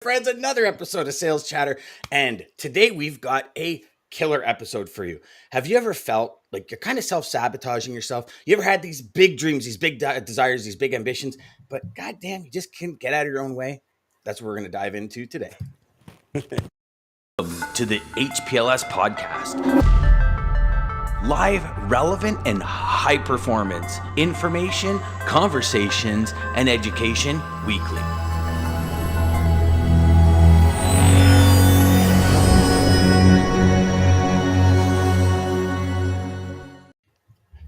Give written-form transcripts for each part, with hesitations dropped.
Friends, another episode of Sales Chatter, and today we've got a killer episode for you. Have you ever felt like you're kind of self-sabotaging yourself? You ever had these big dreams, these big desires, these big ambitions, but goddamn, you just can't get out of your own way? That's what we're going to dive into today. Welcome to the HPLS podcast. Live, relevant, and high performance information, conversations, and education weekly.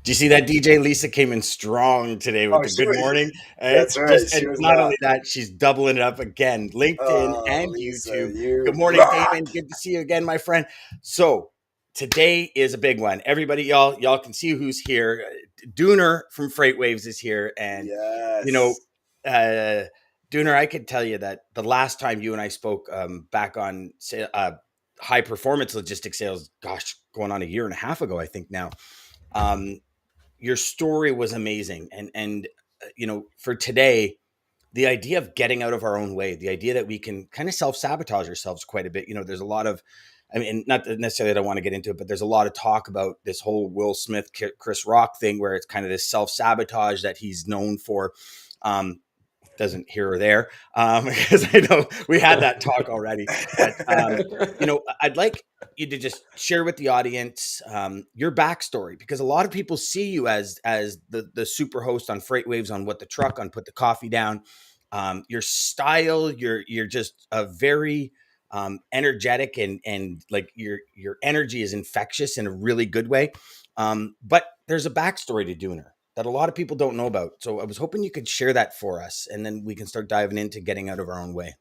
Do you see that DJ Lisa came in strong today with the good morning? That's right. And not only that, she's doubling it up again. LinkedIn and Lisa, YouTube. Good morning, Daman. Good to see you again, my friend. So today is a big one. Everybody, y'all can see who's here. Dooner from Freightwaves is here, and Dooner, I could tell you that the last time you and I spoke back on high performance logistics sales, gosh, going on a year and a half ago, I think now. Your story was amazing. And for today, the idea of getting out of our own way, the idea that we can kind of self-sabotage ourselves quite a bit. There's a lot of, not necessarily that I want to get into it, but there's a lot of talk about this whole Will Smith, Chris Rock thing, where it's kind of this self-sabotage that he's known for. Doesn't here or there, because I know we had that talk already. But, I'd like you to just share with the audience your backstory, because a lot of people see you as the super host on Freightwaves, on What the Truck, on Put the Coffee Down. Your style, you're just a very energetic, and like your energy is infectious in a really good way. But there's a backstory to Dooner that a lot of people don't know about. So I was hoping you could share that for us, and then we can start diving into getting out of our own way.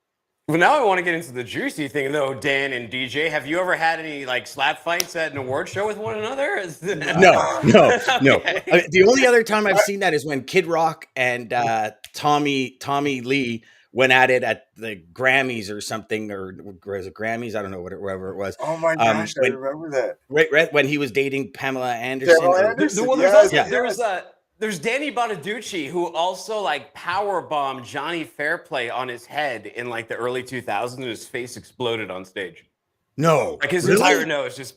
Well, now I want to get into the juicy thing, though, Dan and DJ. Have you ever had any slap fights at an award show with one another? No. Okay. The only other time I've seen that is when Kid Rock and Tommy Lee went at it at the Grammys or something, or was it Grammys? I don't know, whatever it was. Oh my gosh, I remember that. Right when he was dating Pamela Anderson. There's Danny Bonaducci, who also power bombed Johnny Fairplay on his head in the early 2000s, and his face exploded on stage. No, his entire nose just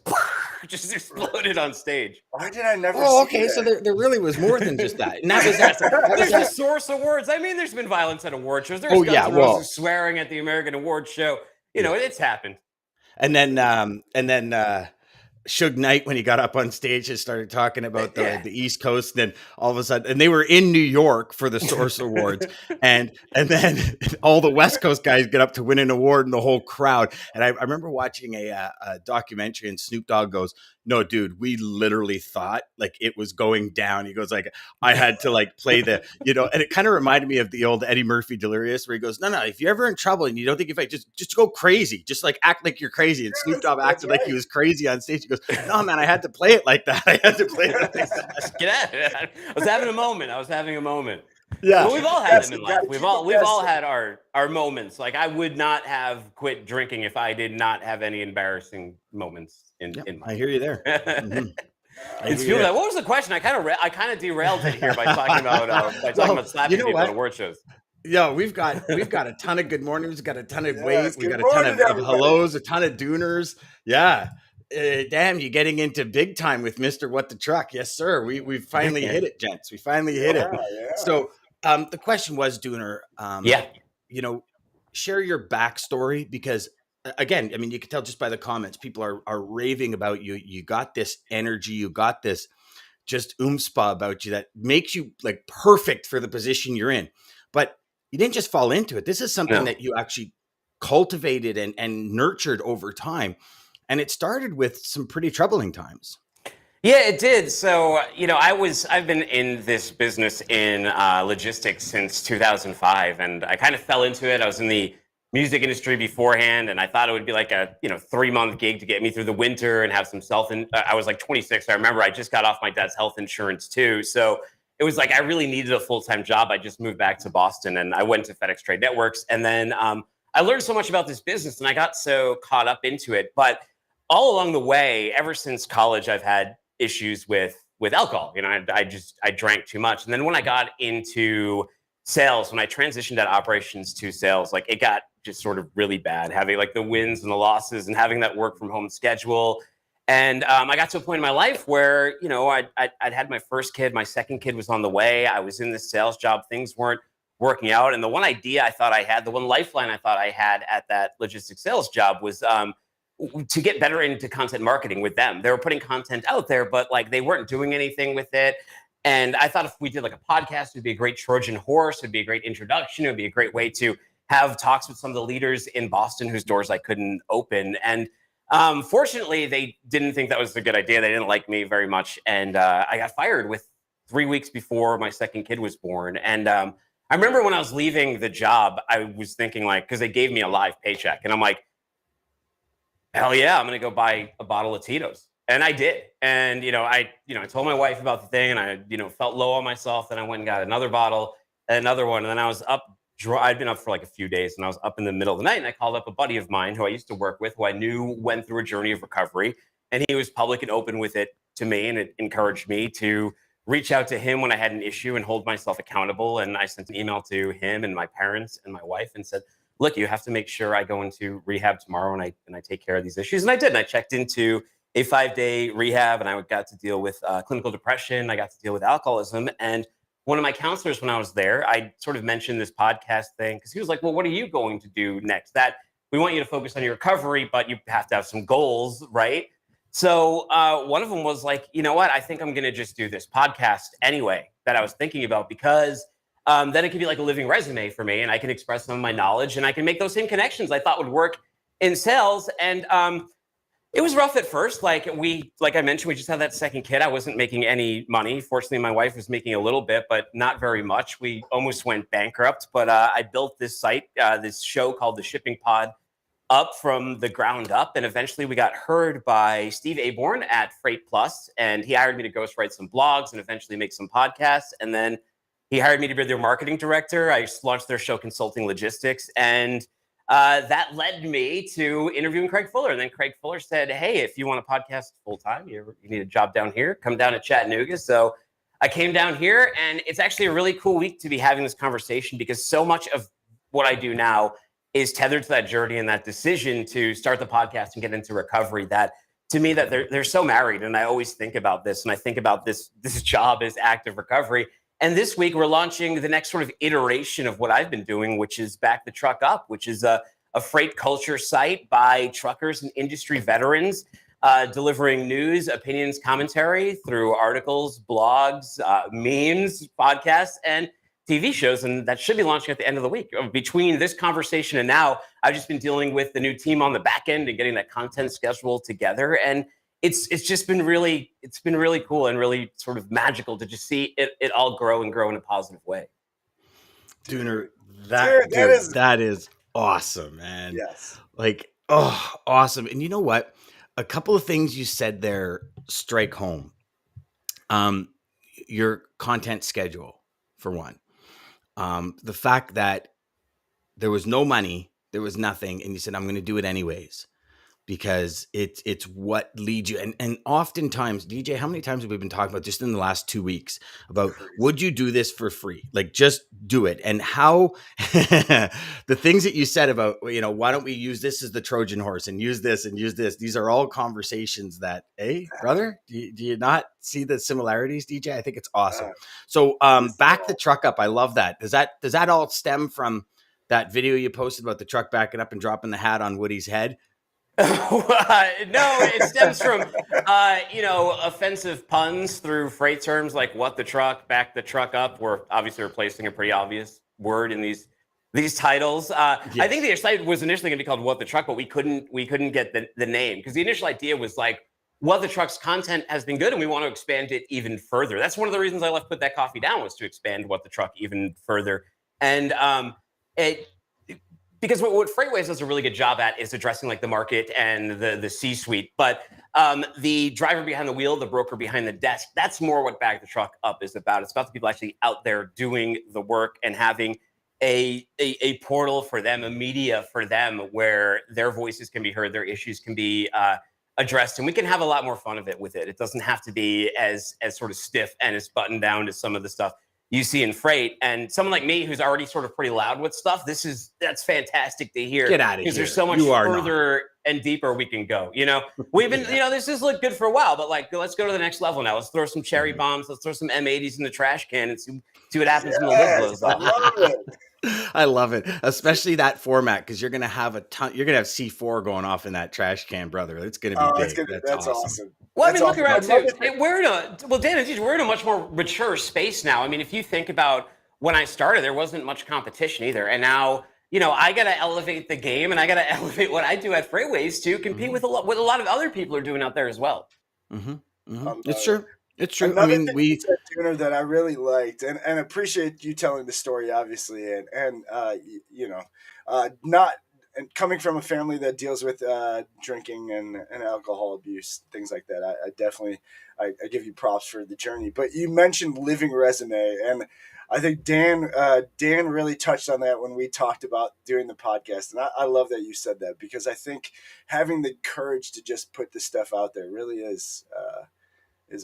exploded on stage. Why did I never? Oh, okay. So there really was more than just that. And that was there's the Source Awards. I mean, there's been violence at award shows. There's Guns N' Roses swearing at the American Award Show. It's happened. And then Suge Knight, when he got up on stage, just started talking about the East Coast, and then all of a sudden, and they were in New York for the Source Awards, and then all the West Coast guys get up to win an award, and the whole crowd. And I remember watching a documentary, and Snoop Dogg goes, "No, dude, we literally thought it was going down." He goes I had to play the, and it kind of reminded me of the old Eddie Murphy Delirious, where he goes, no, if you're ever in trouble and you don't think you fight, just go crazy, just act like you're crazy. And Snoop Dogg acted like he was crazy on stage. He goes, "No, man, I had to play it like that. I had to play it like that." Get at it. I was having a moment. Yeah, well, we've all had them in life. We've all had our moments. I would not have quit drinking if I did not have any embarrassing moments in my. I hear you there. Mm-hmm. What was the question? I kind of derailed it here by talking about slapping people at award shows. Yeah, we've got a ton of good mornings, we've got a ton of waves, we got a ton of hellos, a ton of Dooners. Yeah. Damn, you're getting into big time with Mr. What the Truck. Yes, sir. We finally hit it, gents. We finally hit it. Yeah. So the question was, Dooner, share your backstory, because again, you can tell just by the comments, people are raving about you. You got this energy, you got this just oomph about you that makes you perfect for the position you're in. But you didn't just fall into it. This is something that you actually cultivated and nurtured over time. And it started with some pretty troubling times. Yeah, it did. So, I've been in this business in logistics since 2005, and I kind of fell into it. I was in the music industry beforehand, and I thought it would be a 3-month gig to get me through the winter and have some I was 26. I remember I just got off my dad's health insurance too. So it was I really needed a full-time job. I just moved back to Boston, and I went to FedEx Trade Networks, and then I learned so much about this business, and I got so caught up into it. But all along the way, ever since college, I've had issues with alcohol. I drank too much. And then when I got into sales, when I transitioned out of operations to sales, it got just sort of really bad, having like the wins and the losses and having that work from home schedule. And I got to a point in my life where, you know, I'd had my first kid, my second kid was on the way. I was in this sales job. Things weren't working out. And the one idea I thought I had, the one lifeline I thought I had at that logistics sales job was to get better into content marketing with them. They were putting content out there, but like they weren't doing anything with it. And I thought if we did like a podcast, it would be a great Trojan horse. It'd be a great introduction. It would be a great way to have talks with some of the leaders in Boston whose doors I couldn't open. And fortunately, they didn't think that was a good idea. They didn't like me very much. And I got fired with 3 weeks before my second kid was born. And I remember when I was leaving the job, I was thinking like, because they gave me a live paycheck. And I'm like, hell yeah, I'm going to go buy a bottle of Tito's. And I did. And, I told my wife about the thing and I, felt low on myself. Then I went and got another bottle, another one. And then I was up, I'd been up for like a few days and I was up in the middle of the night and I called up a buddy of mine who I used to work with, who I knew went through a journey of recovery. And he was public and open with it to me. And it encouraged me to reach out to him when I had an issue and hold myself accountable. And I sent an email to him and my parents and my wife and said, look, you have to make sure I go into rehab tomorrow and I take care of these issues. And I did. And I checked into a 5-day rehab and I got to deal with clinical depression. I got to deal with alcoholism. And one of my counselors, when I was there, I sort of mentioned this podcast thing because he was like, well, what are you going to do next? That we want you to focus on your recovery, but you have to have some goals, right? So one of them was like, you know what? I think I'm going to just do this podcast anyway that I was thinking about because then it could be like a living resume for me and I can express some of my knowledge and I can make those same connections I thought would work in sales. And it was rough at first. Like I mentioned, we just had that second kid. I wasn't making any money. Fortunately, my wife was making a little bit, but not very much. We almost went bankrupt, but I built this site, this show called The Shipping Pod up from the ground up. And eventually we got heard by Steve Aborn at Freight Plus. And he hired me to ghostwrite some blogs and eventually make some podcasts. And then he hired me to be their marketing director. I launched their show, Consulting Logistics. And that led me to interviewing Craig Fuller. And then Craig Fuller said, hey, if you want a podcast full time, you need a job down here, come down to Chattanooga. So I came down here and it's actually a really cool week to be having this conversation because so much of what I do now is tethered to that journey and that decision to start the podcast and get into recovery that to me that they're so married. And I always think about this and I think about this job as active recovery. And this week, we're launching the next sort of iteration of what I've been doing, which is Back the Truck Up, which is a freight culture site by truckers and industry veterans, delivering news, opinions, commentary through articles, blogs, memes, podcasts, and TV shows. And that should be launching at the end of the week. Between this conversation and now, I've just been dealing with the new team on the back end and getting that content schedule together. And it's just been really cool and really sort of magical to just see it all grow and grow in a positive way. Dooner, that is awesome, man. Yes. Like, oh, awesome. And you know what? A couple of things you said there strike home. Your content schedule, for one. The fact that there was no money, there was nothing, and you said, I'm going to do it anyways. Because it's what leads you. And oftentimes, DJ, how many times have we been talking about just in the last 2 weeks about would you do this for free? Like just do it. And how the things that you said about, why don't we use this as the Trojan horse and use this and use this? These are all conversations that, hey, brother, do you not see the similarities, DJ? I think it's awesome. So back the truck up. I love that. Does that all stem from that video you posted about the truck backing up and dropping the hat on Woody's head? No, it stems from, offensive puns through freight terms like what the truck, back the truck up. We're obviously replacing a pretty obvious word in these titles. Yes. I think the site was initially going to be called What the Truck, but we couldn't get the name because the initial idea was like, What the Truck's content has been good and we want to expand it even further. That's one of the reasons I left Put That Coffee Down was to expand What the Truck even further. And because what Freightwaves does a really good job at is addressing like the market and the C-suite. But the driver behind the wheel, the broker behind the desk, that's more what Back the Truck Up is about. It's about the people actually out there doing the work and having a portal for them, a media for them where their voices can be heard, their issues can be addressed, and we can have a lot more fun of it with it. It doesn't have to be as sort of stiff and as buttoned down as some of the stuff you see in freight. And someone like me who's already sort of pretty loud with stuff, that's fantastic to hear. Get out of here. Because there's so much further and deeper we can go. We've been, this has looked good for a while, but like, let's go to the next level now. Let's throw some cherry bombs. Let's throw some M80s in the trash can and see what happens when the lid blows off. I love it. I love it, especially that format, because you're gonna have you're gonna have C4 going off in that trash can, brother. It's gonna be big. That's awesome. Well, I mean, look around too. Dan, we're in a much more mature space now. I mean, if you think about when I started, there wasn't much competition either, and now I got to elevate the game, and I got to elevate what I do at Freightwaves to compete with a lot of other people are doing out there as well. It's true. It's true. Another thing you said, Dooner, that I really liked and appreciate you telling the story, obviously, and not and coming from a family that deals with drinking and alcohol abuse, things like that. I definitely I give you props for the journey. But you mentioned living resume, and I think Dan really touched on that when we talked about doing the podcast, and I love that you said that, because I think having the courage to just put this stuff out there really is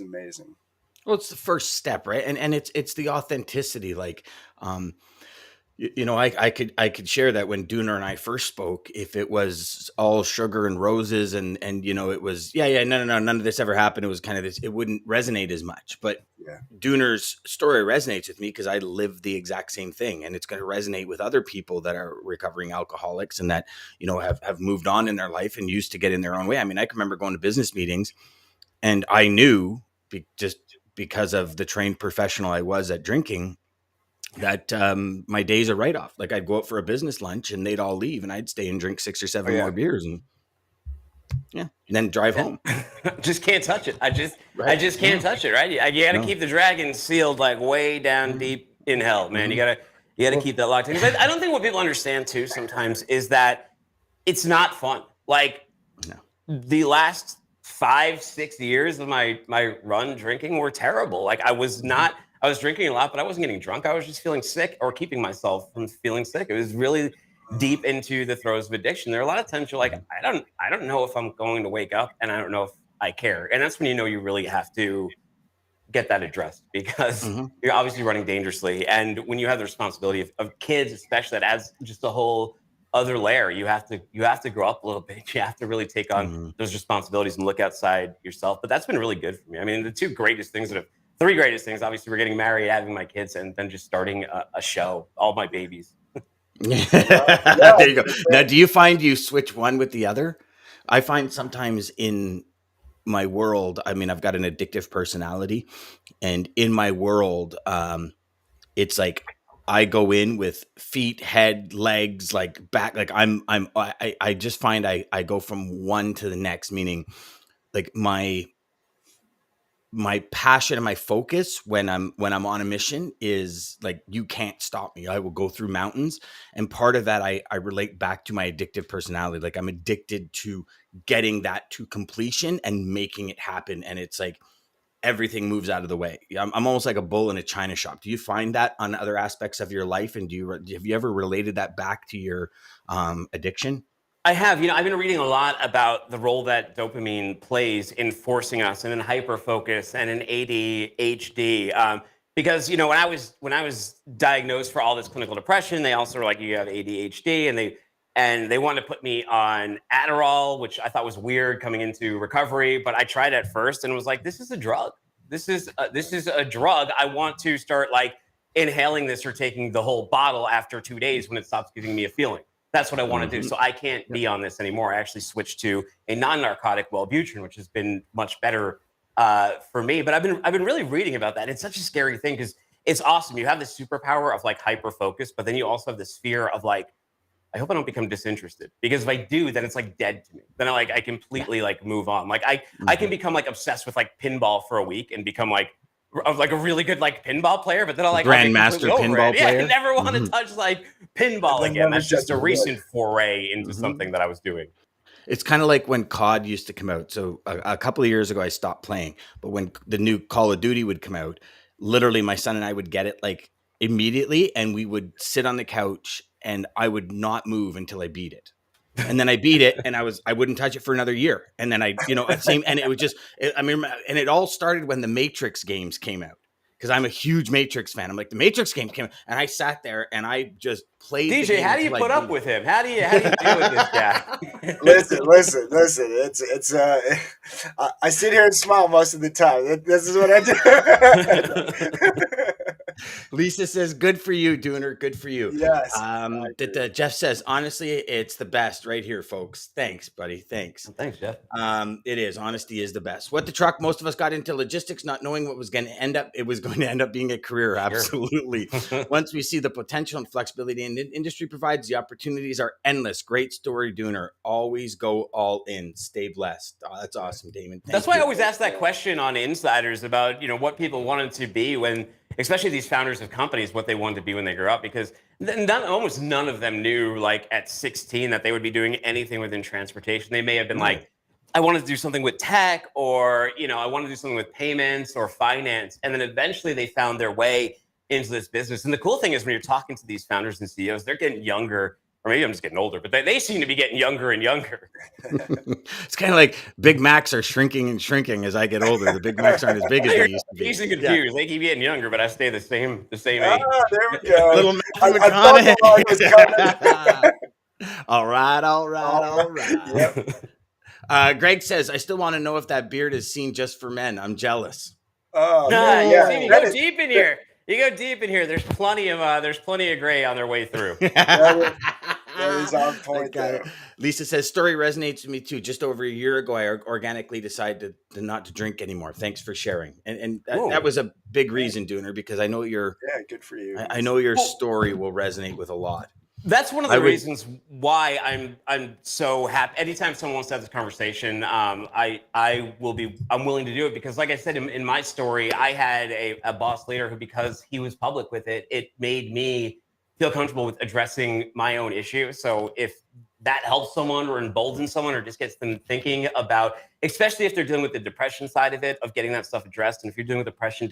amazing. Well, it's the first step, right? And it's the authenticity. Like, I could share that when Dooner and I first spoke, if it was all sugar and roses and it was no, none of this ever happened. It was kind of this, it wouldn't resonate as much. But Dooner's story resonates with me because I live the exact same thing, and it's going to resonate with other people that are recovering alcoholics and that have moved on in their life and used to get in their own way. I mean, I can remember going to business meetings. And I knew, just because of the trained professional I was at drinking, that my days are write-off. Like, I'd go out for a business lunch and they'd all leave, and I'd stay and drink 6 or 7 more beers and then drive home. Just can't touch it. I just can't touch it, right? You got to keep the dragon sealed like way down deep in hell, man. You got to keep that locked in. I don't think what people understand too sometimes is that it's not fun. Like, the last 5-6 years of my run drinking were terrible. Like, I was drinking a lot, but I wasn't getting drunk. I was just feeling sick or keeping myself from feeling sick. It was really deep into the throes of addiction. There are a lot of times you're like, I don't know if I'm going to wake up, and I don't know if I care. And that's when you really have to get that addressed, because you're obviously running dangerously. And when you have the responsibility of kids, especially, that adds just a whole other layer. You have to grow up a little bit. You have to really take on those responsibilities and look outside yourself. But that's been really good for me. I mean, the three greatest things, obviously, we're getting married, having my kids, and then just starting a show, all my babies. There you go. Now, do you find you switch one with the other? I find sometimes in my world, I mean, I've got an addictive personality, and in my world, it's like, I go in with feet, head, legs, like back, like I just find I go from one to the next, meaning like my passion and my focus when I'm on a mission is like, you can't stop me. I will go through mountains. And part of that, I relate back to my addictive personality. Like, I'm addicted to getting that to completion and making it happen. And it's like, everything moves out of the way. I'm almost like a bull in a china shop. Do you find that on other aspects of your life? And have you ever related that back to your addiction? I have. I've been reading a lot about the role that dopamine plays in forcing us and in hyper focus and in ADHD. Because when I was diagnosed for all this clinical depression, they also were like, you have ADHD, and they wanted to put me on Adderall, which I thought was weird coming into recovery. But I tried at first and was like, this is a drug. This is a drug. I want to start like inhaling this or taking the whole bottle after 2 days when it stops giving me a feeling. That's what I want to do. So I can't be on this anymore. I actually switched to a non-narcotic Wellbutrin, which has been much better for me. But I've been really reading about that. It's such a scary thing because it's awesome. You have this superpower of like hyper focus, but then you also have this fear of like, I hope I don't become disinterested, because if I do, then it's like dead to me. Then I completely like move on. Like I can become like obsessed with like pinball for a week and become like a really good like pinball player, but then I'll like grandmaster pinball player. Yeah, I never want to touch like pinball again. That's just a recent foray into something that I was doing. It's kind of like when COD used to come out. So a couple of years ago, I stopped playing. But when the new Call of Duty would come out, literally my son and I would get it like immediately, and we would sit on the couch and I would not move until I beat it. And then I beat it, and I wouldn't touch it for another year. And then and it was just, and it all started when the Matrix games came out. because I'm a huge Matrix fan. I'm like, the Matrix game came, and I sat there and I just played. DJ, the game how do you until put I up beat with him? How do you deal with this guy? Listen. It's I sit here and smile most of the time. This is what I do. Lisa says, "Good for you, Dooner. Good for you." Yes. I agree. Jeff says, "Honestly, it's the best right here, folks." Thanks, buddy. Thanks. Thanks, Jeff. It is. Honesty is the best. What the truck? Most of us got into logistics, not knowing what was going to end up. It was going to end up being a career. Absolutely. Once we see the potential and flexibility in industry provides, the opportunities are endless. Great story, Dooner. Always go all in. Stay blessed. Oh, that's awesome, Daman. That's why I always ask that question on Insiders about, what people wanted to be when, especially these founders of companies, what they wanted to be when they grew up, because almost none of them knew, like at 16, that they would be doing anything within transportation. They may have been like, I wanted to do something with tech, or, I want to do something with payments or finance. And then eventually they found their way into this business. And the cool thing is when you're talking to these founders and CEOs, they're getting younger. Or maybe I'm just getting older, but they seem to be getting younger and younger. It's kind of like Big Macs are shrinking and shrinking as I get older. The Big Macs aren't as big as they used to be. Easily confused. They keep getting younger, but I stay the same age. There we go. Little Matthew I thought the line was coming. All right. Yep. Greg says, "I still want to know if that beard is seen just for men. I'm jealous." Oh, you go deep in here. You go deep in here. There's plenty of gray on their way through. That is on point there. Lisa says, "Story resonates with me too. Just over a year ago, I organically decided to not to drink anymore. Thanks for sharing." And that was a big reason, Dooner, because I know good for you. I know your story will resonate with a lot. That's one of the reasons why I'm so happy. Anytime someone wants to have this conversation, I'm willing to do it, because, like I said in my story, I had a boss leader who, because he was public with it, it made me feel comfortable with addressing my own issue. So if that helps someone or emboldens someone or just gets them thinking about, especially if they're dealing with the depression side of it, of getting that stuff addressed. And if you're dealing with depression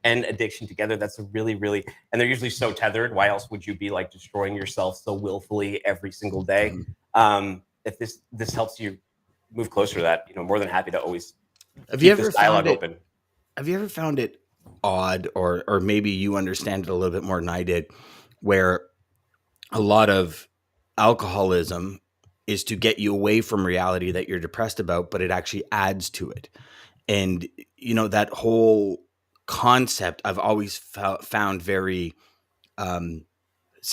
and addiction together, that's a really, really, and they're usually so tethered. Why else would you be like destroying yourself so willfully every single day? If this helps you move closer to that, more than happy to always keep this dialogue open. Have you ever found it odd, or maybe you understand it a little bit more than I did, where a lot of alcoholism is to get you away from reality that you're depressed about, but it actually adds to it. And, that whole concept I've always found very,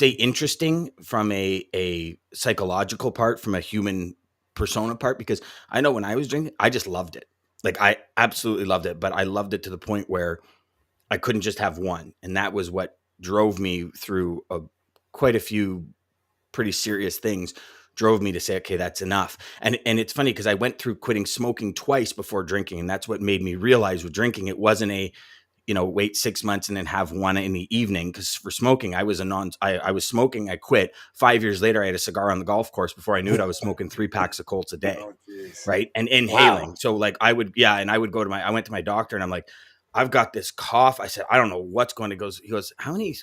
interesting from a psychological part, from a human persona part, because I know when I was drinking, I just loved it. Like, I absolutely loved it, but I loved it to the point where I couldn't just have one. And that was what drove me through quite a few pretty serious things, drove me to say, okay, that's enough. And it's funny because I went through quitting smoking twice before drinking. And that's what made me realize with drinking, it wasn't wait 6 months and then have one in the evening. Because for smoking, I was smoking, I quit. 5 years later, I had a cigar on the golf course. Before I knew it, I was smoking 3 packs of Colts a day. Right. And inhaling. Wow. So like I went to my doctor and I'm like, I've got this cough. I said, I don't know what's going to go. He goes, how many,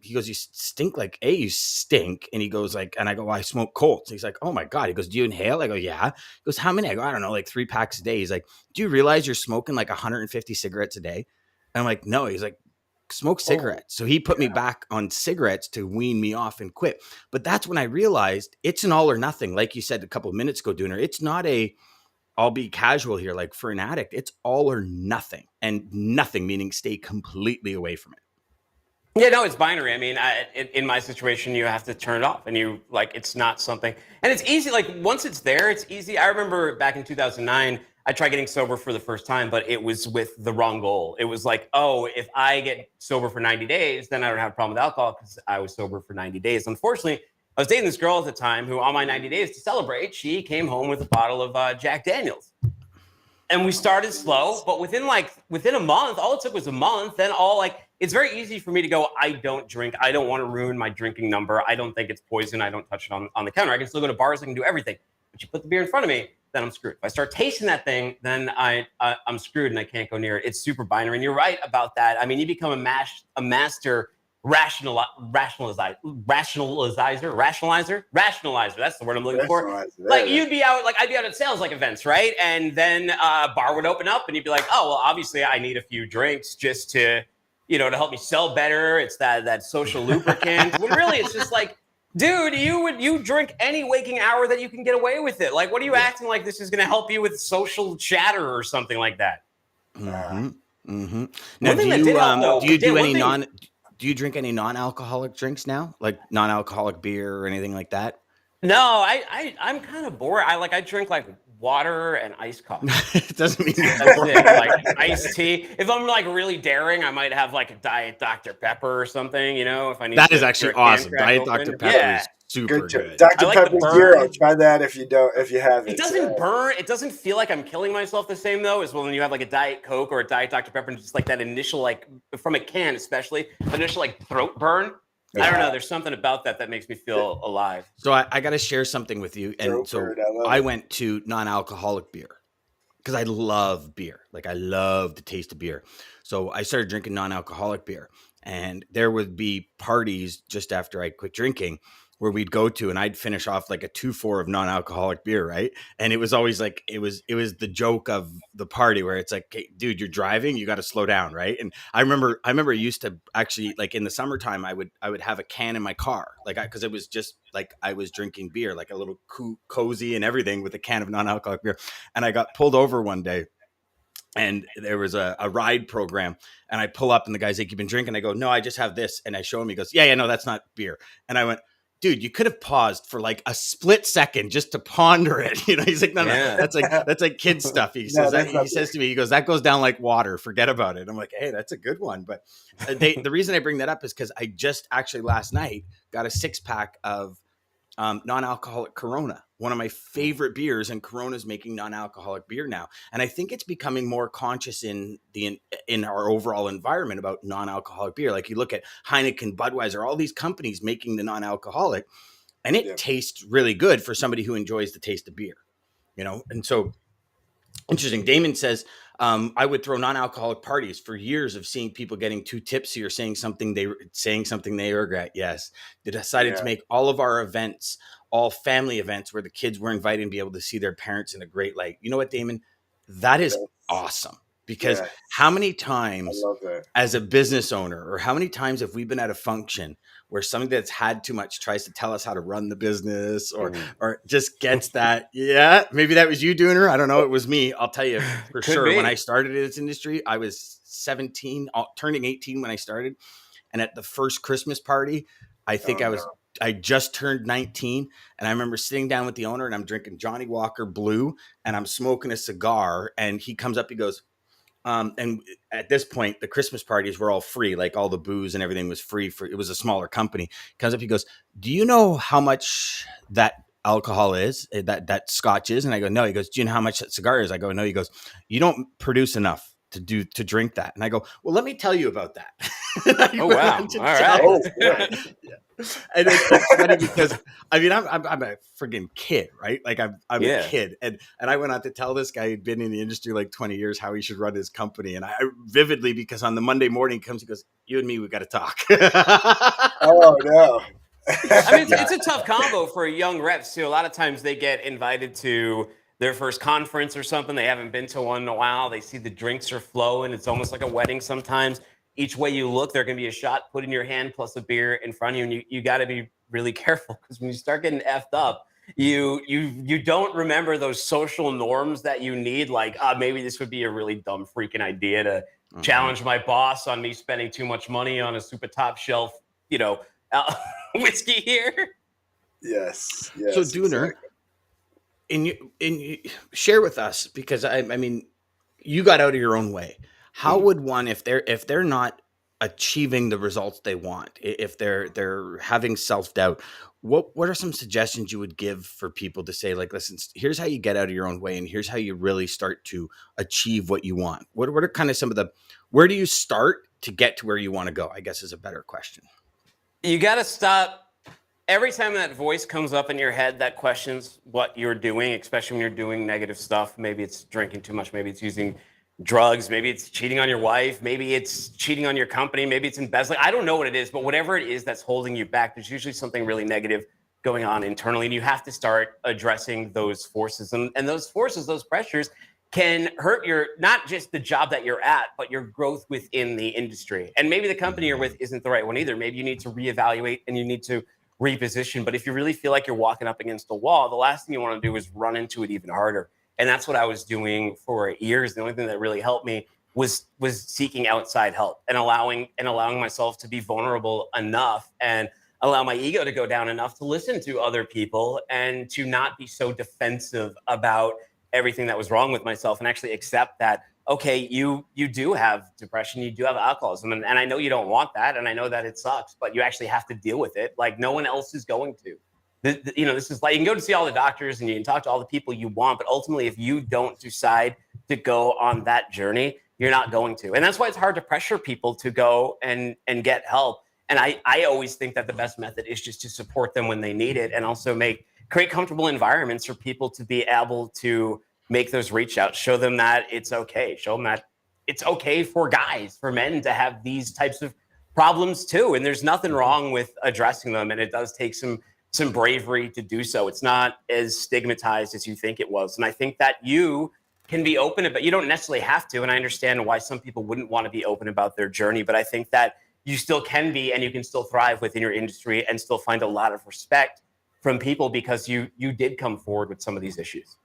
he goes, you stink you stink. And he goes like, and I go, well, I smoke Colts. He's like, oh my God. He goes, do you inhale? I go, yeah. He goes, how many? I go, I don't know, like 3 packs a day. He's like, do you realize you're smoking like 150 cigarettes a day? And I'm like, no. He's like, smoke cigarettes. So he put me back on cigarettes to wean me off and quit. But that's when I realized it's an all or nothing. Like you said a couple of minutes ago, Dooner, it's not I'll be casual here. Like for an addict, it's all or nothing, and nothing meaning stay completely away from it. Yeah, no, it's binary. I mean, in my situation, you have to turn it off, and it's not something, and it's easy. Like once it's there, it's easy. I remember back in 2009, I tried getting sober for the first time, but it was with the wrong goal. It was like, oh, if I get sober for 90 days, then I don't have a problem with alcohol because I was sober for 90 days. Unfortunately, I was dating this girl at the time who, on my 90 days to celebrate, she came home with a bottle of Jack Daniels. And we started slow, but within a month, all it took was a month. Then it's very easy for me to go, I don't drink. I don't want to ruin my drinking number. I don't think it's poison. I don't touch it on the counter. I can still go to bars. I can do everything. But you put the beer in front of me, then I'm screwed. If I start tasting that thing, then I'm screwed and I can't go near it. It's super binary. And you're right about that. I mean, you become a master rationalizer. That's the word I'm looking for. Like you'd be out, I'd be out at sales events, right? And then a bar would open up and you'd be like, oh, well, obviously I need a few drinks just to to help me sell better. It's that social lubricant. When really it's just like, dude, you drink any waking hour that you can get away with it. Like, what are you acting like this is going to help you with social chatter or something like that? Now, Though, do you do Dan, any do you drink any non-alcoholic drinks now, like non-alcoholic beer or anything like that? No, I'm kind of bored. I drink like water and iced coffee. It doesn't mean That's it. Like iced tea. If I'm like really daring, I might have like a Diet Dr. Pepper or something. If I need. That is actually awesome. Diet Dr. Pepper is super good. Dr. like Pepper Zero. Try that if you haven't. It doesn't burn. It doesn't feel like I'm killing myself the same though as when you have like a Diet Coke or a Diet Dr. Pepper and just like that initial like from a can especially the initial like throat burn. Yeah. I don't know. There's something about that makes me feel alive. So I got to share something with you. And I went to non-alcoholic beer because I love beer. Like I love the taste of beer. So I started drinking non-alcoholic beer, and there would be parties just after I quit drinking where we'd go to, and I'd finish off like a 2-4 of non-alcoholic beer. Right. And it was always like, it was the joke of the party where it's like, hey, dude, you're driving, you got to slow down. Right. And I remember I used to actually, like in the summertime, I would have a can in my car, cause it was just like, I was drinking beer, like a little cozy and everything with a can of non-alcoholic beer. And I got pulled over one day, and there was a ride program, and I pull up and the guy's like, "You've been drinking?" I go, "No, I just have this." And I show him, he goes, yeah, no, that's not beer. And I went, dude, you could have paused for like a split second just to ponder it. He's like, no, that's like kid stuff. He says, says to me, he goes, that goes down like water. Forget about it. I'm like, hey, that's a good one. But the reason I bring that up is because I just actually last night got a 6-pack of non-alcoholic Corona, one of my favorite beers, and Corona's making non-alcoholic beer now. And I think it's becoming more conscious in our overall environment about non-alcoholic beer. Like you look at Heineken, Budweiser, all these companies making the non-alcoholic, and it tastes really good for somebody who enjoys the taste of beer, And so interesting. Daman says, I would throw non-alcoholic parties for years of seeing people getting too tipsy or saying something they regret. Yes. They decided to make all of our events, all family events where the kids were invited and be able to see their parents in a great light. You know what, Daman? That is awesome. Because how many times as a business owner, or how many times have we been at a function where somebody that's had too much tries to tell us how to run the business, or just gets that, maybe that was you, Dooner. I don't know. It was me. I'll tell you for sure. When I started in this industry, I was 17, turning 18 when I started. And at the first Christmas party, I think I just turned 19. And I remember sitting down with the owner, and I'm drinking Johnny Walker Blue, and I'm smoking a cigar. And he comes up, he goes, and at this point, the Christmas parties were all free. Like all the booze and everything was free. It was a smaller company. He comes up, he goes, "Do you know how much that alcohol is, that scotch is?" And I go, "No." He goes, "Do you know how much that cigar is?" I go, "No." He goes, "You don't produce enough to drink that." And I go, "Well, let me tell you about that." Oh, wow. All right. And it's funny because I mean, I'm a friggin' kid, right? Like I'm a kid, and I went on to tell this guy who'd been in the industry like 20 years how he should run his company, and I vividly, because on the Monday morning he comes, he goes, "You and me, we got to talk." Oh no. I mean, it's a tough combo for young reps too. A lot of times they get invited to their first conference or something. They haven't been to one in a while. They see the drinks are flowing. It's almost like a wedding sometimes. Each way you look, there can be a shot put in your hand plus a beer in front of you, and you got to be really careful, because when you start getting effed up, you don't remember those social norms that you need. Like, maybe this would be a really dumb freaking idea to challenge my boss on me spending too much money on a super top shelf, whiskey here. Yes. So Dooner, exactly. Share with us, because I mean, you got out of your own way. How would one, if they're not achieving the results they want, if they're having self-doubt, what are some suggestions you would give for people to say, like, listen, here's how you get out of your own way, and here's how you really start to achieve what you want? What are kind of some of where do you start to get to where you want to go, I guess, is a better question. You got to stop. Every time that voice comes up in your head that questions what you're doing, especially when you're doing negative stuff, maybe it's drinking too much, maybe it's using drugs, maybe it's cheating on your wife, maybe it's cheating on your company, maybe it's embezzling. I don't know what it is, but whatever it is that's holding you back, there's usually something really negative going on internally, and you have to start addressing those forces. And those forces, those pressures, can hurt not just the job that you're at, but your growth within the industry. And maybe the company you're with isn't the right one either. Maybe you need to reevaluate and you need to reposition. But if you really feel like you're walking up against a wall, the last thing you want to do is run into it even harder. And that's what I was doing for years. The only thing that really helped me was seeking outside help and allowing myself to be vulnerable enough and allow my ego to go down enough to listen to other people and to not be so defensive about everything that was wrong with myself, and actually accept that, okay, you do have depression, you do have alcoholism, and I know you don't want that, and I know that it sucks, but you actually have to deal with it like no one else is going to. This is like, you can go to see all the doctors and you can talk to all the people you want, but ultimately if you don't decide to go on that journey, you're not going to. And that's why it's hard to pressure people to go and get help. And I always think that the best method is just to support them when they need it, and also create comfortable environments for people to be able to make those reach outs, show them that it's okay, show them that it's okay for men to have these types of problems too. And there's nothing wrong with addressing them. And it does take some bravery to do so. It's not as stigmatized as you think it was. And I think that you can be open about, you don't necessarily have to. And I understand why some people wouldn't want to be open about their journey, but I think that you still can be, and you can still thrive within your industry and still find a lot of respect from people because you did come forward with some of these issues.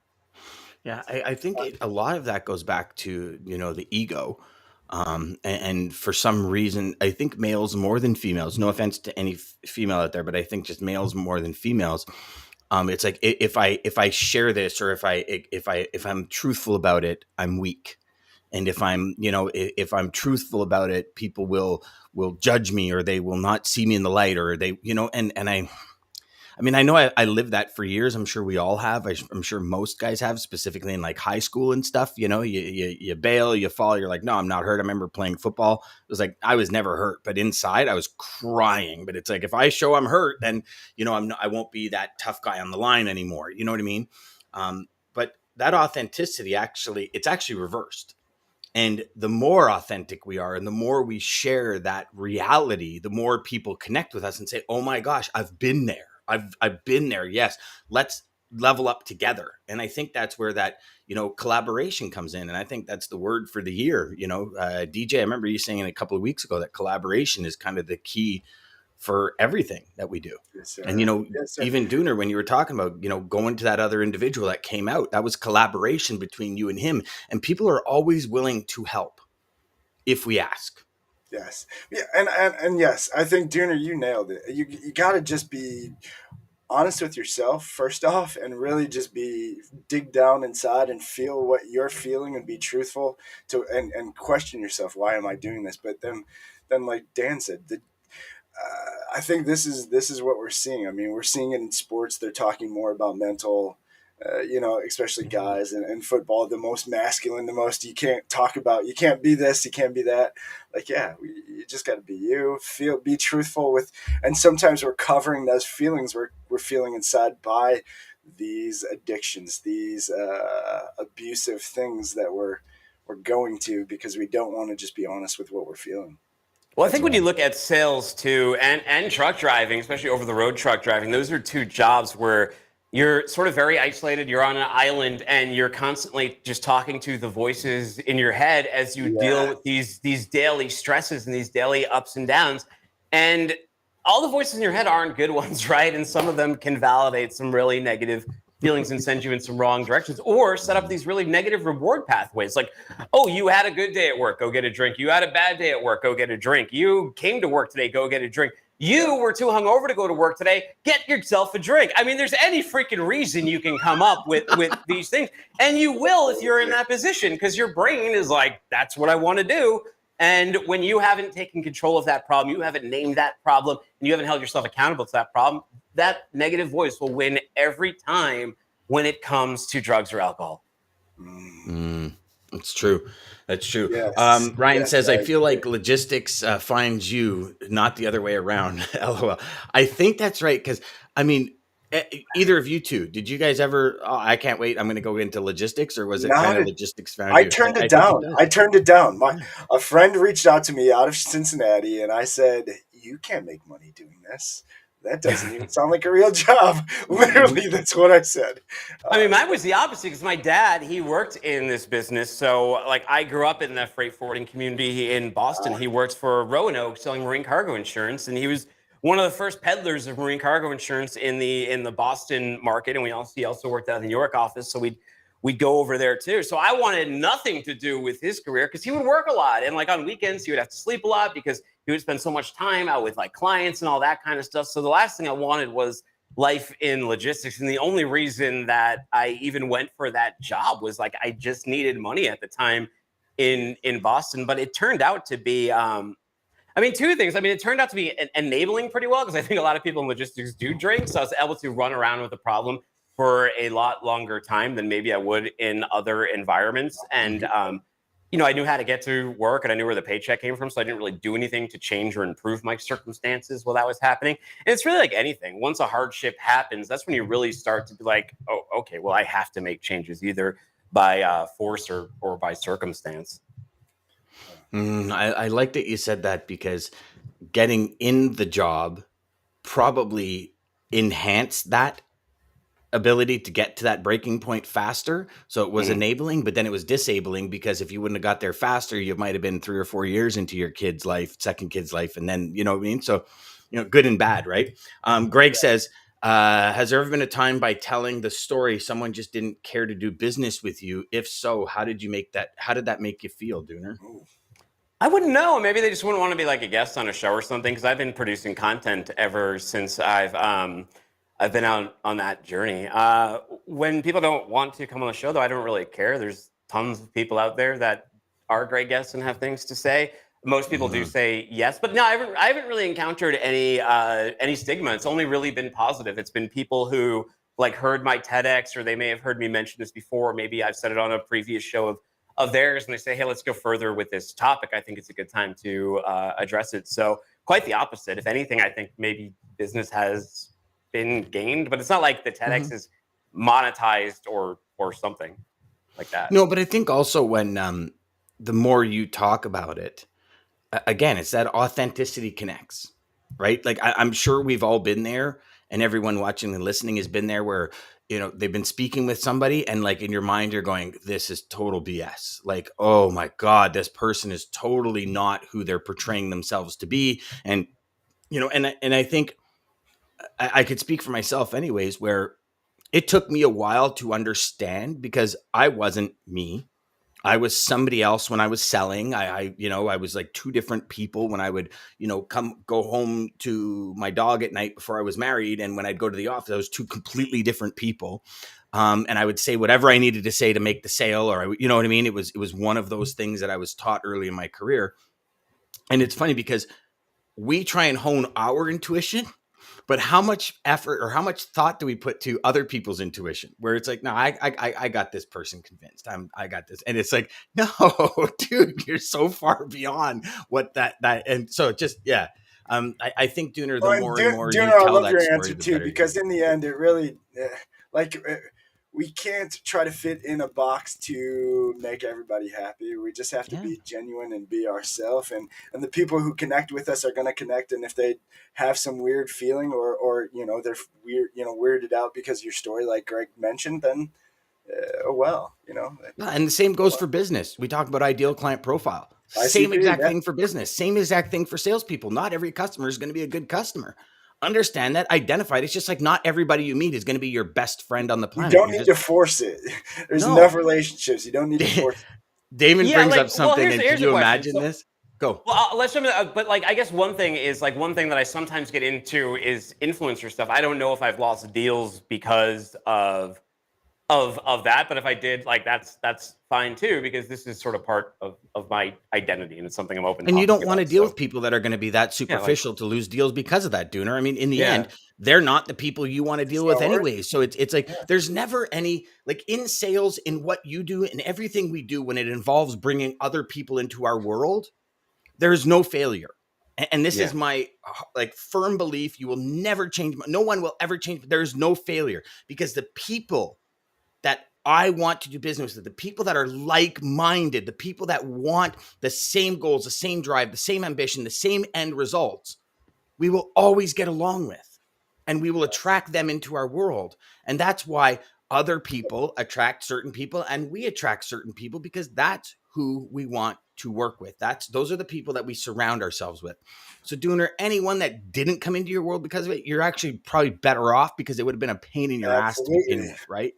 Yeah, I think a lot of that goes back to, the ego. And for some reason, I think males more than females, no offense to any female out there, but I think just males more than females. It's like, if I share this, or if I'm truthful about it, I'm weak. And if I'm truthful about it, people will judge me, or they will not see me in the light, or they, I know I lived that for years. I'm sure we all have. I'm sure most guys have, specifically in like high school and stuff. You bail, you fall. You're like, no, I'm not hurt. I remember playing football. It was like, I was never hurt, but inside I was crying. But it's like, if I show I'm hurt, then, I won't be that tough guy on the line anymore. You know what I mean? But that authenticity, it's actually reversed. And the more authentic we are and the more we share that reality, the more people connect with us and say, oh my gosh, I've been there. I've been there. Yes. Let's level up together. And I think that's where that, collaboration comes in. And I think that's the word for the year. DJ, I remember you saying a couple of weeks ago that collaboration is kind of the key for everything that we do. Yes, and, yes, even Dooner, when you were talking about, going to that other individual that came out, that was collaboration between you and him. And people are always willing to help if we ask. Yes. Yeah. And yes, I think, Dooner, you nailed it. You got to just be honest with yourself first off, and really just dig down inside and feel what you're feeling, and be truthful and question yourself. Why am I doing this? But then like Dan said, I think this is what we're seeing. I mean, we're seeing it in sports. They're talking more about mental, especially guys, and football, the most masculine, the most, you can't talk about, you can't be this, you can't be that. Like, yeah, you just got to be you, be truthful with, and sometimes we're covering those feelings we're feeling inside by these addictions, these abusive things that we're going to, because we don't want to just be honest with what we're feeling. Well, I think when you look at sales too, and truck driving, especially over the road truck driving, those are two jobs where you're sort of very isolated. You're on an island, and you're constantly just talking to the voices in your head as you deal with these daily stresses and these daily ups and downs. And all the voices in your head aren't good ones, right? And some of them can validate some really negative feelings and send you in some wrong directions, or set up these really negative reward pathways. Like, oh, you had a good day at work, go get a drink. You had a bad day at work, go get a drink. You came to work today, go get a drink. You were too hungover to go to work today, get yourself a drink. I mean, there's any freaking reason you can come up with these things. And you will if you're in that position, because your brain is like, that's what I want to do. And when you haven't taken control of that problem, you haven't named that problem, and you haven't held yourself accountable to that problem, that negative voice will win every time when it comes to drugs or alcohol. That's true. That's true. Yes. Ryan says, I feel like logistics finds you, not the other way around. LOL. I think that's right. Because, I mean, either of you two, did you guys ever, I can't wait, I'm going to go into logistics, or was it kind of logistics found you? I turned it down. A friend reached out to me out of Cincinnati, and I said, you can't make money doing this. that doesn't even sound like a real job. Literally, that's what I said. I mean, mine was the opposite because my dad, he worked in this business. So, like, I grew up in the freight forwarding community in Boston. He worked for Roanoke selling marine cargo insurance, and he was one of the first peddlers of marine cargo insurance in the Boston market. And he also worked out of the New York office, so we'd go over there too. So I wanted nothing to do with his career because he would work a lot, and like on weekends he would have to sleep a lot because he would spend so much time out with like clients and all that kind of stuff. So the last thing I wanted was life in logistics. And the only reason that I even went for that job was like I just needed money at the time in Boston. But it turned out to be I mean, two things. I mean, it turned out to be enabling pretty well because I think a lot of people in logistics do drink. So I was able to run around with the problem for a lot longer time than maybe I would in other environments. And I knew how to get to work and I knew where the paycheck came from. So I didn't really do anything to change or improve my circumstances while that was happening. And it's really like anything. Once a hardship happens, that's when you really start to be like, oh, okay, well, I have to make changes either by force or by circumstance. I like that you said that because getting in the job probably enhanced that ability to get to that breaking point faster. So it was enabling, but then it was disabling because if you wouldn't have got there faster, you might have been 3 or 4 years into your kid's life, second kid's life. And then, you know what I mean? So, good and bad, right? Greg says, has there ever been a time by telling the story, someone just didn't care to do business with you? If so, how did that make you feel, Dooner? I wouldn't know. Maybe they just wouldn't want to be like a guest on a show or something because I've been producing content ever since I've been out on that journey. When people don't want to come on the show, though, I don't really care. There's tons of people out there that are great guests and have things to say. Most people do say yes, but no, I haven't really encountered any stigma. It's only really been positive. It's been people who like heard my TEDx, or they may have heard me mention this before. Maybe I've said it on a previous show of theirs, and they say, hey, let's go further with this topic. I think it's a good time to address it. So quite the opposite. If anything, I think maybe business has been gained, but it's not like the TEDx is monetized or something like that. No, but I think also when the more you talk about it, again, it's that authenticity connects, right? Like I'm sure we've all been there, and everyone watching and listening has been there where, they've been speaking with somebody and like in your mind, you're going, this is total BS. Like, oh my God, this person is totally not who they're portraying themselves to be. And, and I think I could speak for myself anyways, where it took me a while to understand because I wasn't me. I was somebody else when I was selling. I was like two different people when I would, go home to my dog at night before I was married. And when I'd go to the office, I was two completely different people. And I would say whatever I needed to say to make the sale, or, you know what I mean? It was one of those things that I was taught early in my career. And it's funny because we try and hone our intuition, but how much effort or how much thought do we put to other people's intuition? Where it's like, no, I got this person convinced. I got this, and it's like, no, dude, you're so far beyond what that. And so just I think Dooner, the more and more Dooner, you tell I love that your story, answer the too, better. because in the end, it really we can't try to fit in a box to make everybody happy. We just have to be genuine and be ourselves, and the people who connect with us are going to connect. And if they have some weird feeling or they're weird, weirded out because of your story, like Greg mentioned, then And the same goes for business. We talk about ideal client profile. Same ICP, exact thing for business. Same exact thing for salespeople. Not every customer is going to be a good customer. Understand that, identify it. It's just like not everybody you meet is going to be your best friend on the You planet. don't need to force it. There's enough relationships. You don't need to force it. Damon brings up something, and can you imagine this? Go. Well, let's jump in. But like, I guess one thing that I sometimes get into is influencer stuff. I don't know if I've lost deals because of that, but if I did, like that's fine too, because this is sort of part of my identity, and it's something I'm open. And you don't want to deal with people that are going to be that superficial to lose deals because of that, Dooner. I mean, in the end, they're not the people you want to deal with anyway. So it's like there's never any, like in sales, in what you do and everything we do, when it involves bringing other people into our world, there's no failure. And this is my like firm belief. You will never change. No one will ever change. There's no failure, because the people that I want to do business with, the people that are like-minded, the people that want the same goals, the same drive, the same ambition, the same end results, we will always get along with. and we will attract them into our world. And that's why other people attract certain people, and we attract certain people because that's who we want to work with. Those are the people that we surround ourselves with. So, Dooner, anyone that didn't come into your world because of it, you're actually probably better off, because it would have been a pain in your ass to begin with, right?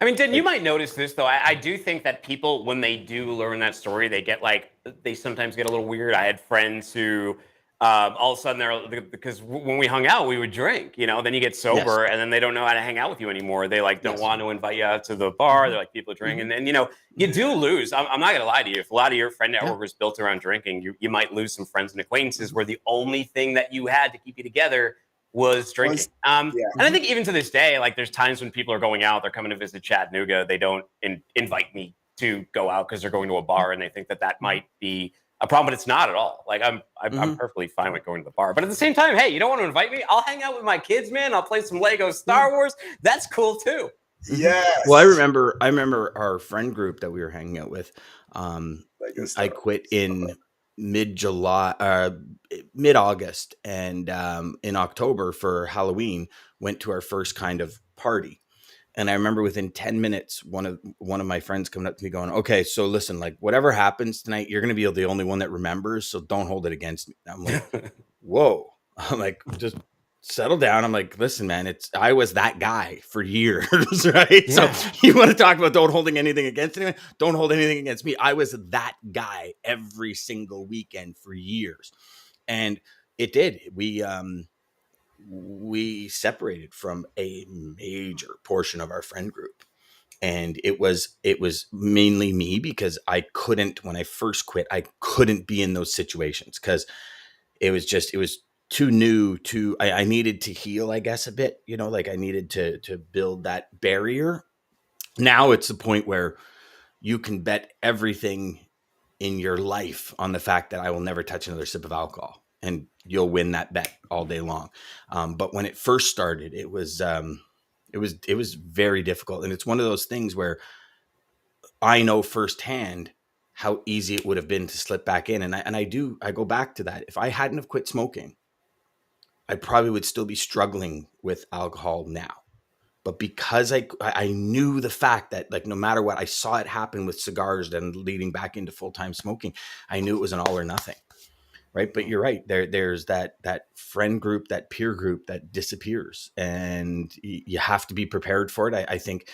I mean, Dan, you might notice this though. I do think that people, when they do learn that story, they sometimes get a little weird. I had friends who, all of a sudden because when we hung out, we would drink, then you get sober and then they don't know how to hang out with you anymore. They don't want to invite you out to the bar. They're like, people drink. And you do lose. I'm not going to lie to you. If a lot of your friend network was built around drinking, you might lose some friends and acquaintances where the only thing that you had to keep you together was drinking. And I think even to this day, like there's times when people are going out, they're coming to visit Chattanooga, they don't invite me to go out because they're going to a bar and they think that might be a problem, but it's not at all. Like I'm perfectly fine with going to the bar. But at the same time, hey, you don't want to invite me? I'll hang out with my kids, man. I'll play some Lego Star Wars. That's cool too. Yes. Well, I remember our friend group that we were hanging out with. I quit in mid-July, mid-August, and in October for Halloween went to our first kind of party. And I remember within 10 minutes, one of my friends coming up to me going, okay, so listen, like whatever happens tonight, you're going to be the only one that remembers. So don't hold it against me. I'm like, whoa. I'm like, just settle down. I'm like, listen, man, I was that guy for years, right? Yeah. So you want to talk about don't holding anything against anyone? Don't hold anything against me. I was that guy every single weekend for years. And it did. We separated from a major portion of our friend group. And it was mainly me, because when I first quit, I couldn't be in those situations because it was too new I needed to heal, I guess, a bit, like I needed to build that barrier. Now it's the point where you can bet everything in your life on the fact that I will never touch another sip of alcohol, and you'll win that bet all day long. But when it first started, it was very difficult. And it's one of those things where I know firsthand how easy it would have been to slip back in. And I go back to that. If I hadn't have quit smoking, I probably would still be struggling with alcohol now. But because I knew the fact that, like, no matter what, I saw it happen with cigars, then leading back into full-time smoking, I knew it was an all or nothing. Right. But you're right. There's that friend group, that peer group that disappears, and you have to be prepared for it. I think,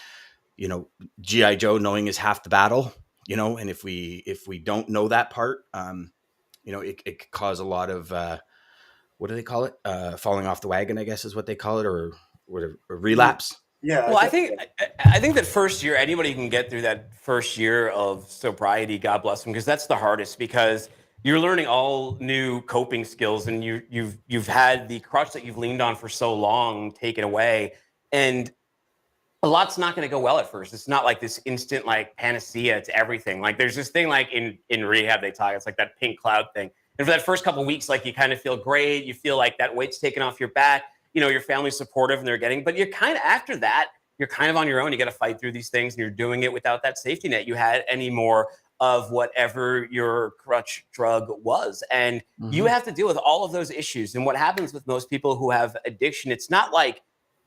G.I. Joe knowing is half the battle, and if we don't know that part, it could cause a lot of, what do they call it? Falling off the wagon, I guess is what they call it, or whatever, relapse. Yeah. Well, I think that first year, anybody can get through that first year of sobriety, God bless them, because that's the hardest, because you're learning all new coping skills, and you've had the crutch that you've leaned on for so long taken away, and a lot's not going to go well at first. It's not like this instant like panacea to everything. Like there's this thing like in rehab they talk, it's like that pink cloud thing. And for that first couple of weeks, like you kind of feel great. You feel like that weight's taken off your back. Your family's supportive and they're but you're kind of, after that, you're kind of on your own. You got to fight through these things, and you're doing it without that safety net you had anymore of whatever your crutch drug was. And you have to deal with all of those issues. And what happens with most people who have addiction, it's not like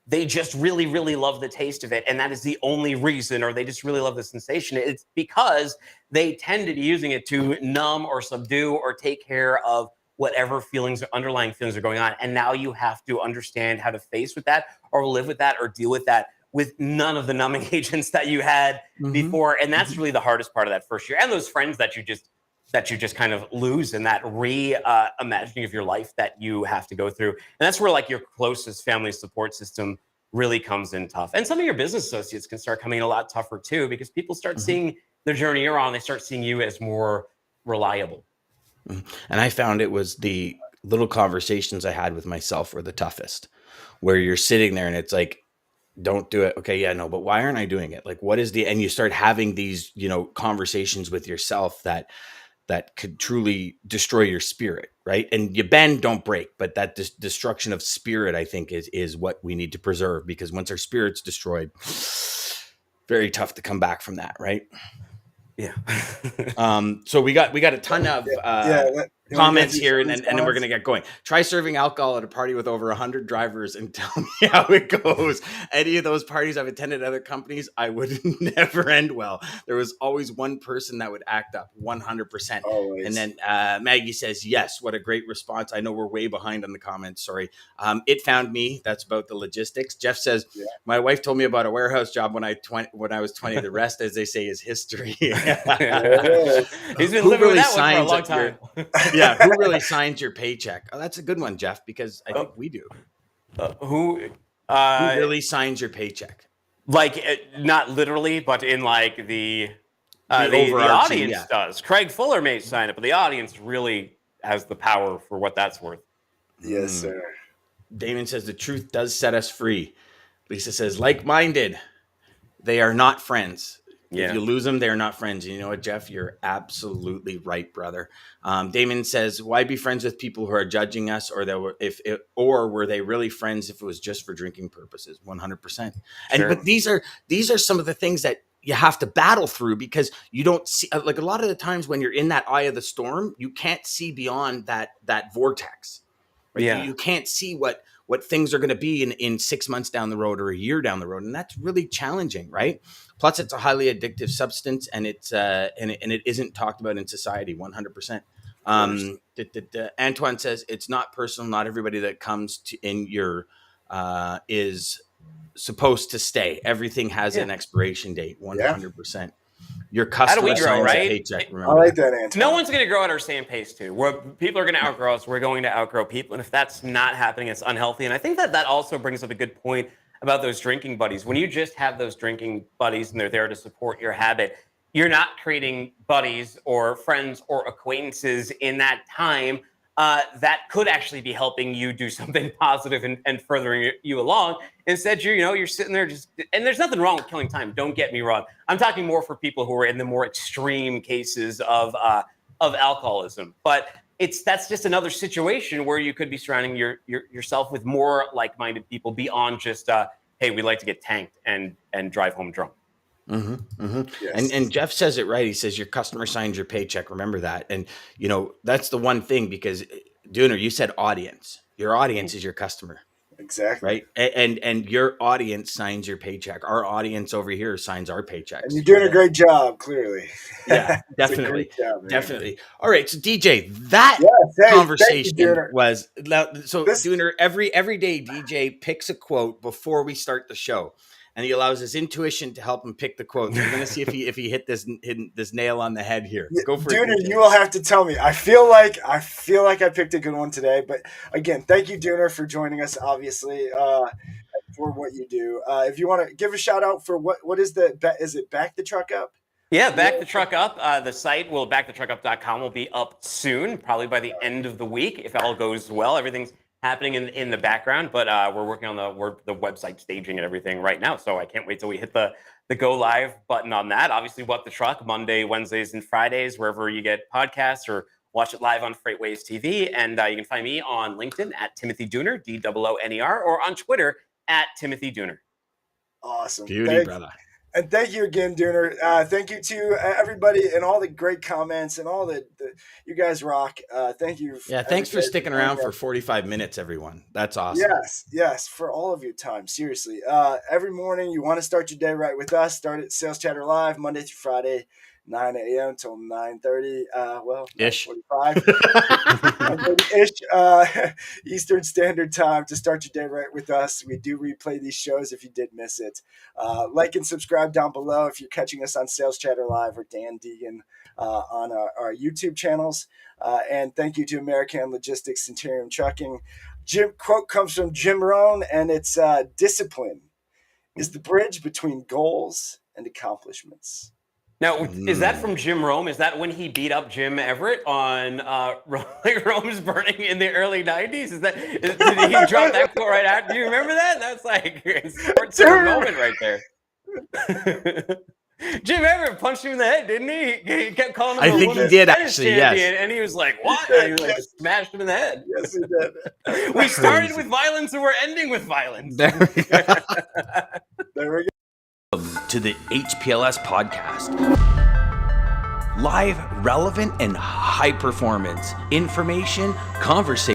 they just really, really love the taste of it, and that is the only reason, or they just really love the sensation. It's because they tend to be using it to numb or subdue or take care of whatever feelings or underlying feelings are going on. And now you have to understand how to face with that, or live with that, or deal with that with none of the numbing agents that you had before. And that's really the hardest part of that first year. And those friends that you just kind of lose, and that reimagining of your life that you have to go through. And that's where like your closest family support system really comes in tough. And some of your business associates can start coming in a lot tougher too, because people start seeing the journey you're on. They start seeing you as more reliable. And I found it was the little conversations I had with myself were the toughest, where you're sitting there and it's like, don't do it. Okay. Yeah, no, but why aren't I doing it? Like, what is and you start having these, conversations with yourself that could truly destroy your spirit. Right. And you bend, don't break, but that destruction of spirit, I think is what we need to preserve, because once our spirit's destroyed, very tough to come back from that. Right. Yeah. So we got a ton of comments here, and then we're going to get going. Try serving alcohol at a party with over 100 drivers and tell me how it goes. Any of those parties I've attended at other companies, I would never end well. There was always one person that would act up 100%. Always. And then Maggie says, yes, what a great response. I know we're way behind on the comments. Sorry. It found me. That's about the logistics. Jeff says, my wife told me about a warehouse job when I was 20. The rest, as they say, is history. He's been living with that one for a long time. Who really signs your paycheck? Oh, that's a good one, Jeff, because I think we do. Who really signs your paycheck? Like, not literally, but in like the audience does. Craig Fuller may sign it, but the audience really has the power for what that's worth. Yes, sir. Daman says the truth does set us free. Lisa says, like-minded, they are not friends. Yeah. If you lose them, they're not friends. And you know what, Jeff? You're absolutely right, brother. Damon says, why be friends with people who are judging us, or were they really friends if it was just for drinking purposes? 100%. But these are some of the things that you have to battle through, because you don't see, like, a lot of the times when you're in that eye of the storm, you can't see beyond that vortex. Right? Yeah. You can't see what things are going to be in 6 months down the road or a year down the road. And that's really challenging, right? Plus, it's a highly addictive substance, and it's and it isn't talked about in society 100%. Antoine says it's not personal. Not everybody that comes in your is supposed to stay. Everything has an expiration date, 100%. Your customer How do we grow, right? Paycheck, I like that, Antoine. No one's going to grow at our same pace, too. People are going to outgrow us. We're going to outgrow people. And if that's not happening, it's unhealthy. And I think that also brings up a good point about those drinking buddies. When you just have those drinking buddies and they're there to support your habit, you're not creating buddies or friends or acquaintances in that time that could actually be helping you do something positive and furthering you along. Instead, you're sitting there and there's nothing wrong with killing time. Don't get me wrong. I'm talking more for people who are in the more extreme cases of alcoholism. But that's just another situation where you could be surrounding yourself with more like-minded people beyond just, hey, we like to get tanked and drive home drunk. Mm-hmm, mm-hmm. Yes. And Jeff says it right. He says your customer signs your paycheck. Remember that. And, that's the one thing, because, Dooner, you said audience. Your audience is your customer. Exactly. Right. And your audience signs your paycheck. Our audience over here signs our paychecks. And you're doing a great job, clearly. Yeah, definitely. Definitely. All right. So, DJ, that conversation was so Dooner, every day DJ picks a quote before we start the show. And he allows his intuition to help him pick the quote. We're going to see if he hit this nail on the head here. Go for it, Dooner. You will have to tell me. I feel like I picked a good one today. But again, thank you, Dooner, for joining us. Obviously, for what you do. If you want to give a shout out for what is it Back the Truck Up? Yeah, Back the Truck Up. The site backthetruckup.com will be up soon, probably by the end of the week, if all goes well. Everything's happening in the background, but we're working on the website staging and everything right now. So I can't wait till we hit the go live button on that. Obviously, What the Truck, Monday, Wednesdays, and Fridays, wherever you get podcasts, or watch it live on Freightwaves TV. And you can find me on LinkedIn at Timothy Dooner, DOONER, or on Twitter at Timothy Dooner. Awesome. Beauty, brother. And thank you again, Dooner. Thank you to everybody and all the great comments and all the you guys rock. Thank you. Yeah, thanks for sticking around for 45 minutes, everyone. That's awesome. Yes, for all of your time. Seriously. Every morning you want to start your day right with us. Start at Sales Chatter Live, Monday through Friday, 9 a.m. till 9:30. Ish. 9:45. Ish, Eastern Standard Time to start your day right with us. We do replay these shows if you did miss it. Like and subscribe down below if you're catching us on Sales Chatter Live or Dan Deegan on our YouTube channels. And thank you to American Logistics, Centurion Trucking. Quote comes from Jim Rohn, and it's discipline is the bridge between goals and accomplishments. Now, is that from Jim Rome? Is that when he beat up Jim Everett on Rome's Burning in the early 90s? Did he drop that quote right after? Do you remember that? That's like a sports moment right there. Jim Everett punched him in the head, didn't he? He kept calling him I think he did, actually, champion, and he was like, what? And he smashed him in the head. Yes, he did. We started with violence and we're ending with violence. There we go. There we go. To the HPLS podcast. Live, relevant, and high performance. Information, conversation.